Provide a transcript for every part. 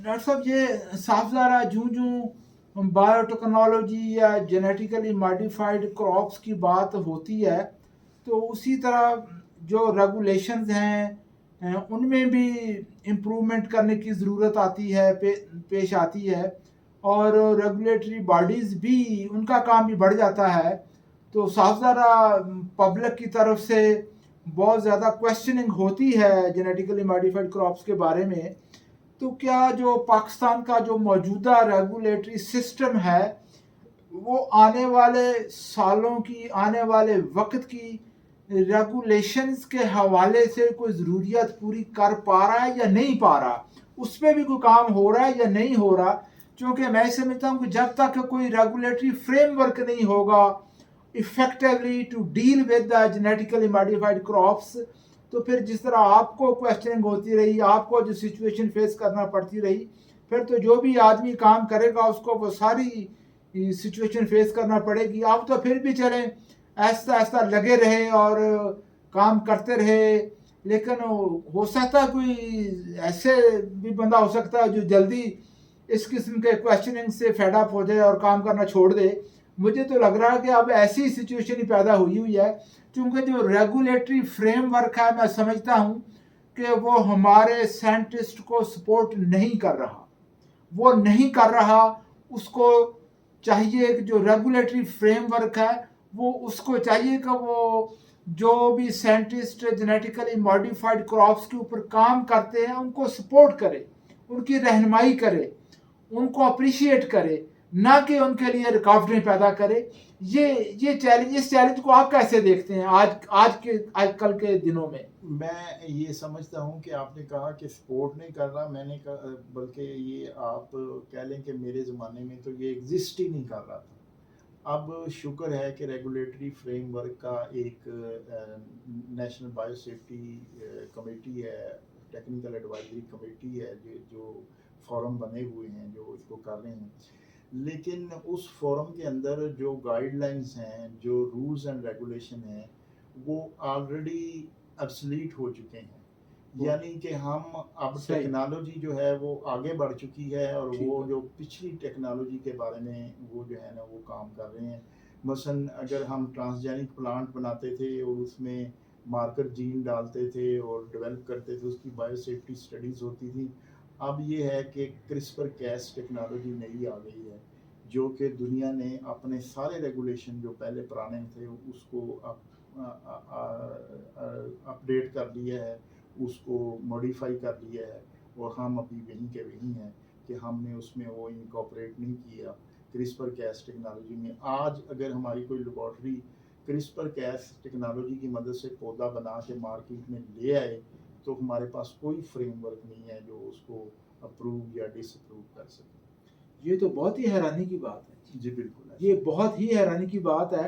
Doctor صاحب یہ صاف ظاہر ہے جوں بایوٹیکنالوجی یا جینیٹیکلی ماڈیفائڈ کراپس کی بات ہوتی ہے تو اسی طرح جو ریگولیشنز ہیں ان میں بھی امپرومنٹ کرنے کی ضرورت آتی ہے، پیش آتی ہے، اور ریگولیٹری باڈیز بھی ان کا کام بھی بڑھ جاتا ہے، تو صاف ظاہر پبلک کی طرف سے بہت زیادہ کویسچننگ ہوتی ہے جینیٹیکلی ماڈیفائڈ کراپس کے بارے میں. تو کیا جو پاکستان کا جو موجودہ ریگولیٹری سسٹم ہے وہ آنے والے سالوں کی، آنے والے وقت کی ریگولیشنز کے حوالے سے کوئی ضروریات پوری کر پا رہا ہے یا نہیں پا رہا، اس پہ بھی کوئی کام ہو رہا ہے یا نہیں ہو رہا؟ چونکہ میں سمجھتا ہوں کہ جب تک کوئی ریگولیٹری فریم ورک نہیں ہوگا effectively to deal with the genetically modified crops، تو پھر جس طرح آپ کو کویسچننگ ہوتی رہی، آپ کو جو سچویشن فیس کرنا پڑتی رہی، پھر تو جو بھی آدمی کام کرے گا اس کو وہ ساری سچویشن فیس کرنا پڑے گی. آپ تو پھر بھی چلیں ایسا ایسا لگے رہے اور کام کرتے رہے، لیکن ہو سکتا ہے کوئی ایسے بھی بندہ ہو سکتا ہے جو جلدی اس قسم کے کویسچننگ سے فیڈ اپ ہو جائے اور کام کرنا چھوڑ دے. مجھے تو لگ رہا ہے کہ اب ایسی سچویشن ہی پیدا ہوئی ہے، کیونکہ جو ریگولیٹری فریم ورک ہے میں سمجھتا ہوں کہ وہ ہمارے سائنٹسٹ کو سپورٹ نہیں کر رہا، وہ نہیں کر رہا. اس کو چاہیے کہ جو ریگولیٹری فریم ورک ہے وہ اس کو چاہیے کہ وہ جو بھی سائنٹسٹ جینیٹیکلی ماڈیفائڈ کراپس کے اوپر کام کرتے ہیں ان کو سپورٹ کرے، ان کی رہنمائی کرے، ان کو اپریشیٹ کرے، نہ کہ ان کے لیے رکاوٹیں پیدا کرے. یہ چیلنج، اس چیلنج کو آپ کیسے دیکھتے ہیں آج کل کے دنوں میں؟ میں یہ سمجھتا ہوں کہ آپ نے کہا کہ سپورٹ نہیں کر رہا، میں نے کہا بلکہ یہ آپ کہہ لیں کہ میرے زمانے میں تو یہ ایگزسٹ ہی نہیں کر رہا تھا. اب شکر ہے کہ ریگولیٹری فریم ورک کا ایک نیشنل بایو سیفٹی کمیٹی ہے، ٹیکنیکل ایڈوائزری کمیٹی ہے، جو فورم بنے ہوئے ہیں جو اس کو کر رہے ہیں. لیکن اس فورم کے اندر جو گائیڈ لائنز ہیں، جو رولز اینڈ ریگولیشن ہیں، وہ آلریڈی ابسلیٹ ہو چکے ہیں. یعنی کہ ہم اب ٹیکنالوجی جو ہے وہ آگے بڑھ چکی ہے، اور وہ جو پچھلی ٹیکنالوجی کے بارے میں وہ جو ہے نا وہ کام کر رہے ہیں. مثلا اگر ہم ٹرانسجینک پلانٹ بناتے تھے اور اس میں مارکر جین ڈالتے تھے اور ڈیولپ کرتے تھے، اس کی بایو سیفٹی اسٹڈیز ہوتی تھی. اب یہ ہے کہ کرسپر کیس ٹیکنالوجی نئی آ گئی ہے، جو کہ دنیا نے اپنے سارے ریگولیشن جو پہلے پرانے تھے اس کو اپڈیٹ کر لیا ہے، اس کو موڈیفائی کر لیا ہے، اور ہم ابھی وہیں کے وہیں ہیں کہ ہم نے اس میں وہ انکارپوریٹ نہیں کیا کرسپر کیس ٹیکنالوجی میں. آج اگر ہماری کوئی لیبارٹری کرسپر کیس ٹیکنالوجی کی مدد سے پودا بنا کے مارکیٹ میں لے آئے تو ہمارے پاس کوئی فریم ورک نہیں ہے جو اس کو اپروو یا ڈس اپروو کر سکے. یہ تو بہت ہی حیرانی کی بات ہے. جی بالکل، یہ بہت ہی حیرانی کی بات ہے.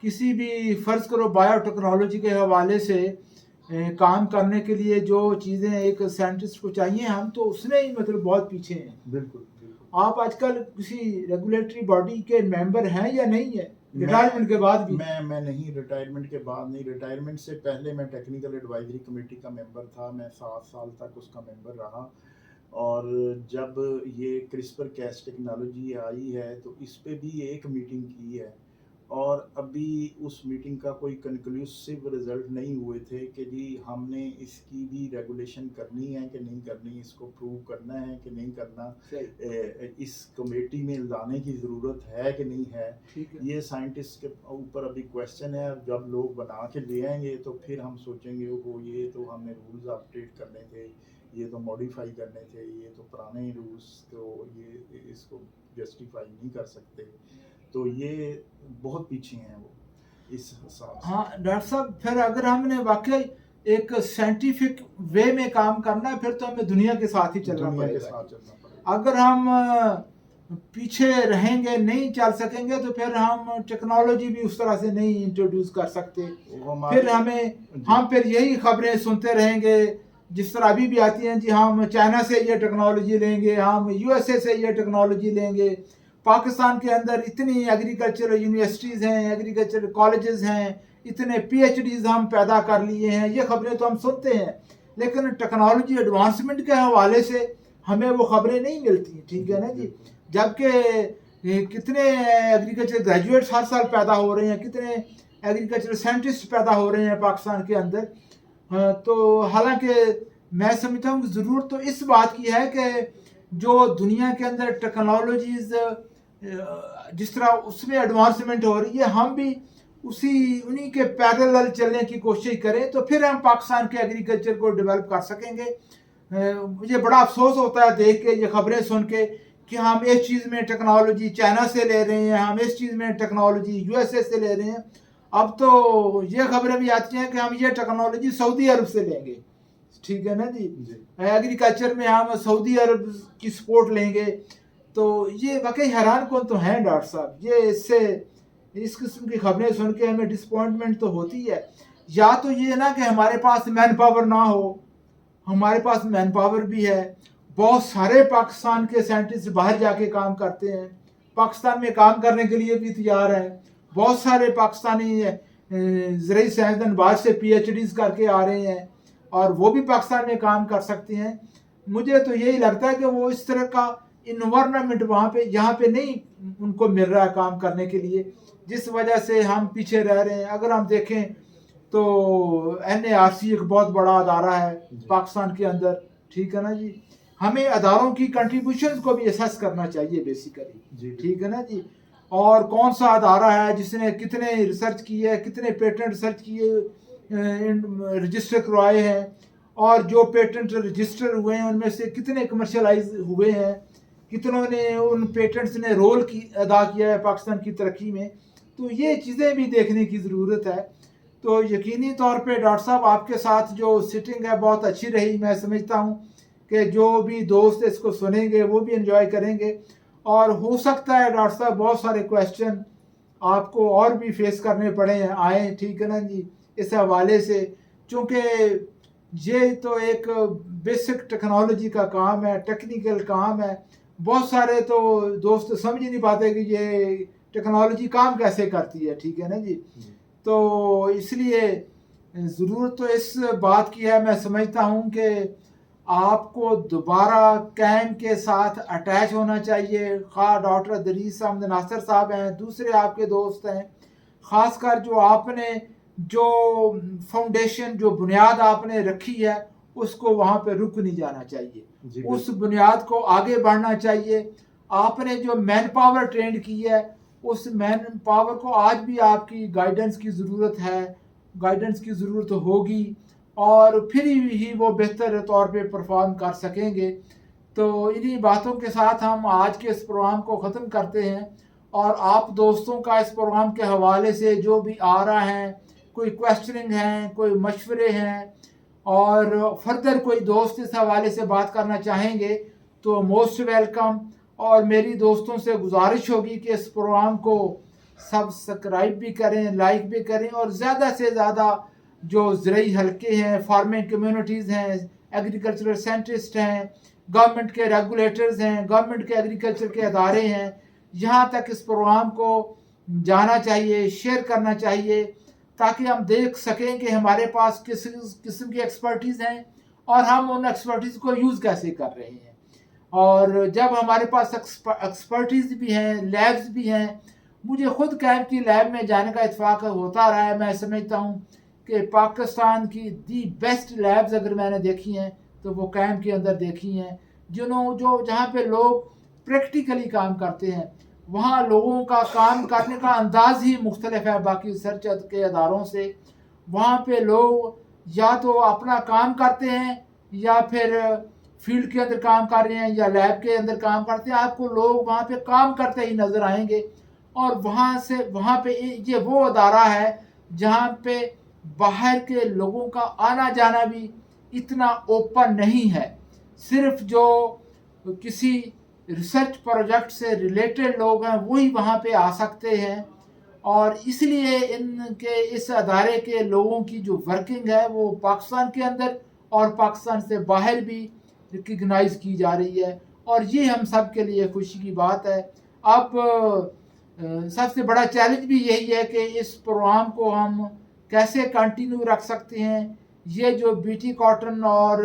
کسی بھی فرض کرو بایو ٹیکنالوجی کے حوالے سے کام کرنے کے لیے جو چیزیں ایک سائنٹسٹ کو چاہیے، ہم تو اس میں ہی مطلب بہت پیچھے ہیں. بالکل. آپ آج کل کسی ریگولیٹری باڈی کے ممبر ہیں یا نہیں ہیں ریٹائرمنٹ کے بعد بھی؟ میں نہیں، ریٹائرمنٹ کے بعد نہیں. ریٹائرمنٹ سے پہلے میں ٹیکنیکل ایڈوائزری کمیٹی کا ممبر تھا، میں 7 سال تک اس کا ممبر رہا. اور جب یہ کرسپر کیس ٹیکنالوجی آئی ہے تو اس پہ بھی ایک میٹنگ کی ہے، اور ابھی اس میٹنگ کا کوئی کنکلوسیو رزلٹ نہیں ہوئے تھے کہ جی ہم نے اس کی بھی ریگولیشن کرنی ہے کہ نہیں کرنی، اس کو پروو کرنا ہے کہ نہیں کرنا، اس کمیٹی میں لانے کی ضرورت ہے کہ نہیں ہے. یہ سائنٹسٹ کے اوپر ابھی کویسچن ہے. جب لوگ بنا کے لے آئیں گے تو پھر ہم سوچیں گے وہ یہ تو ہم نے رولز اپڈیٹ کرنے تھے، یہ تو موڈیفائی کرنے تھے، یہ تو پرانے رولز تو یہ اس کو جسٹیفائی نہیں کر سکتے. تو یہ بہت پیچھے ہیں وہ اس حساب سے. ہاں ڈاکٹر صاحب، پھر اگر ہم نے واقعی ایک سائنٹیفک وے میں کام کرنا ہے پھر تو ہمیں دنیا کے ساتھ ہی چلنا پڑے گا. اگر ہم پیچھے رہیں گے، نہیں چل سکیں گے، تو پھر ہم ٹیکنالوجی بھی اس طرح سے نہیں انٹروڈیوس کر سکتے. پھر ہم پھر یہی خبریں سنتے رہیں گے جس طرح ابھی بھی آتی ہیں، جی ہم چائنا سے یہ ٹیکنالوجی لیں گے، ہم یو ایس اے سے یہ ٹیکنالوجی لیں گے. پاکستان کے اندر اتنی ایگریکلچر یونیورسٹیز ہیں، ایگریکلچر کالجز ہیں، اتنے پی ایچ ڈیز ہم پیدا کر لیے ہیں. یہ خبریں تو ہم سنتے ہیں، لیکن ٹیکنالوجی ایڈوانسمنٹ کے حوالے سے ہمیں وہ خبریں نہیں ملتی، ٹھیک ہے نا جی. جبکہ کتنے ایگریکلچر گریجویٹس ہر سال پیدا ہو رہے ہیں، کتنے ایگریکلچر سائنٹسٹ پیدا ہو رہے ہیں پاکستان کے اندر. تو حالانکہ میں سمجھتا ہوں کہ ضرورت تو اس بات کی ہے کہ جو دنیا کے اندر ٹیکنالوجیز جس طرح اس میں ایڈوانسمنٹ ہو رہی ہے، ہم بھی انہی کے پیرلل چلنے کی کوشش کریں تو پھر ہم پاکستان کے ایگریکلچر کو ڈیولپ کر سکیں گے. مجھے بڑا افسوس ہوتا ہے دیکھ کے یہ خبریں سن کے کہ ہم اس چیز میں ٹیکنالوجی چائنا سے لے رہے ہیں، ہم اس چیز میں ٹیکنالوجی یو ایس اے سے لے رہے ہیں. اب تو یہ خبریں بھی آتی ہیں کہ ہم یہ ٹیکنالوجی سعودی عرب سے لیں گے، ٹھیک ہے نا جی. ایگریکلچر میں ہم سعودی عرب کی سپورٹ لیں گے. تو یہ واقعی حیران کن تو ہیں ڈاکٹر صاحب. یہ اس قسم کی خبریں سن کے ہمیں ڈسپوائنٹمنٹ تو ہوتی ہے. یا تو یہ نا کہ ہمارے پاس مین پاور نہ ہو، ہمارے پاس مین پاور بھی ہے. بہت سارے پاکستان کے سائنٹسٹ باہر جا کے کام کرتے ہیں، پاکستان میں کام کرنے کے لیے بھی تیار ہیں. بہت سارے پاکستانی زرعی سائنسدان باہر سے پی ایچ ڈیز کر کے آ رہے ہیں اور وہ بھی پاکستان میں کام کر سکتے ہیں. مجھے تو یہی لگتا ہے کہ وہ اس طرح کا انوائرمنٹ یہاں پہ نہیں ان کو مل رہا ہے کام کرنے کے لیے، جس وجہ سے ہم پیچھے رہ رہے ہیں. اگر ہم دیکھیں تو NARC ایک بہت بڑا ادارہ ہے پاکستان کے اندر، ٹھیک ہے نا جی. ہمیں اداروں کی کنٹریبیوشنز کو بھی اسیس کرنا چاہیے بیسیکلی، ٹھیک ہے نا جی. اور کون سا ادارہ ہے جس نے کتنے ریسرچ کی ہے، کتنے پیٹنٹ ریسرچ کیے رجسٹر کروائے ہیں، اور جو پیٹنٹ رجسٹر ہوئے ہیں ان میں سے کتنے کمرشلائز ہوئے ہیں، کتنوں نے ان پیٹنٹس نے رول ادا کیا ہے پاکستان کی ترقی میں. تو یہ چیزیں بھی دیکھنے کی ضرورت ہے. تو یقینی طور پہ ڈاکٹر صاحب آپ کے ساتھ جو سٹنگ ہے بہت اچھی رہی. میں سمجھتا ہوں کہ جو بھی دوست اس کو سنیں گے وہ بھی انجوائے کریں گے. اور ہو سکتا ہے ڈاکٹر صاحب بہت سارے کویسچن آپ کو اور بھی فیس کرنے آئیں، ٹھیک ہے نا جی، اس حوالے سے. چونکہ یہ تو ایک بیسک ٹیکنالوجی کا کام ہے، ٹیکنیکل کام ہے. بہت سارے تو دوست سمجھ ہی نہیں پاتے کہ یہ ٹیکنالوجی کام کیسے کرتی ہے، ٹھیک ہے نا جی. تو اس لیے ضرورت تو اس بات کی ہے، میں سمجھتا ہوں کہ آپ کو دوبارہ کیم کے ساتھ اٹیچ ہونا چاہیے. خواہ ڈاکٹر ادریس احمد ناصر صاحب ہیں، دوسرے آپ کے دوست ہیں، خاص کر جو آپ نے جو فاؤنڈیشن جو بنیاد آپ نے رکھی ہے اس کو وہاں پہ رک نہیں جانا چاہیے، اس بنیاد کو آگے بڑھنا چاہیے. آپ نے جو مین پاور ٹرینڈ کی ہے اس مین پاور کو آج بھی آپ کی گائیڈنس کی ضرورت ہے، گائیڈنس کی ضرورت ہوگی، اور پھر ہی وہ بہتر طور پہ پرفارم کر سکیں گے. تو انہی باتوں کے ساتھ ہم آج کے اس پروگرام کو ختم کرتے ہیں. اور آپ دوستوں کا اس پروگرام کے حوالے سے جو بھی آ رہا ہے، کوئی کویسچننگ ہیں، کوئی مشورے ہیں، اور فردر کوئی دوست اس حوالے سے بات کرنا چاہیں گے تو موسٹ ویلکم. اور میری دوستوں سے گزارش ہوگی کہ اس پروگرام کو سبسکرائب بھی کریں، لائک بھی کریں، اور زیادہ سے زیادہ جو زرعی حلقے ہیں، فارمنگ کمیونٹیز ہیں، ایگریکلچرل سائنٹسٹ ہیں، گورنمنٹ کے ریگولیٹرز ہیں، گورنمنٹ کے ایگریکلچر کے ادارے ہیں، یہاں تک اس پروگرام کو جانا چاہیے، شیئر کرنا چاہیے، تاکہ ہم دیکھ سکیں کہ ہمارے پاس کس قسم کی ایکسپرٹیز ہیں اور ہم ان ایکسپرٹیز کو یوز کیسے کر رہے ہیں. اور جب ہمارے پاس ایکسپرٹیز بھی ہیں، لیبز بھی ہیں، مجھے خود کیمپ کی لیب میں جانے کا اتفاق ہوتا رہا ہے. میں سمجھتا ہوں کہ پاکستان کی دی بیسٹ لیبز اگر میں نے دیکھی ہیں تو وہ کیمپ کے اندر دیکھی ہیں، جہاں پہ لوگ پریکٹیکلی کام کرتے ہیں. وہاں لوگوں کا کام کرنے کا انداز ہی مختلف ہے باقی ریسرچ کے اداروں سے. وہاں پہ لوگ یا تو اپنا کام کرتے ہیں یا پھر فیلڈ کے اندر کام کر رہے ہیں یا لیب کے اندر کام کرتے ہیں. آپ کو لوگ وہاں پہ کام کرتے ہی نظر آئیں گے. اور وہاں پہ یہ وہ ادارہ ہے جہاں پہ باہر کے لوگوں کا آنا جانا بھی اتنا اوپن نہیں ہے. صرف جو کسی ریسرچ پروجیکٹ سے ریلیٹڈ لوگ ہیں وہی وہاں پہ آ سکتے ہیں. اور اس لیے اس ادارے کے لوگوں کی جو ورکنگ ہے وہ پاکستان کے اندر اور پاکستان سے باہر بھی ریکگنائز کی جا رہی ہے، اور یہ ہم سب کے لیے خوشی کی بات ہے. اب سب سے بڑا چیلنج بھی یہی ہے کہ اس پروگرام کو ہم کیسے کنٹینیو رکھ سکتے ہیں. یہ جو BT کاٹن اور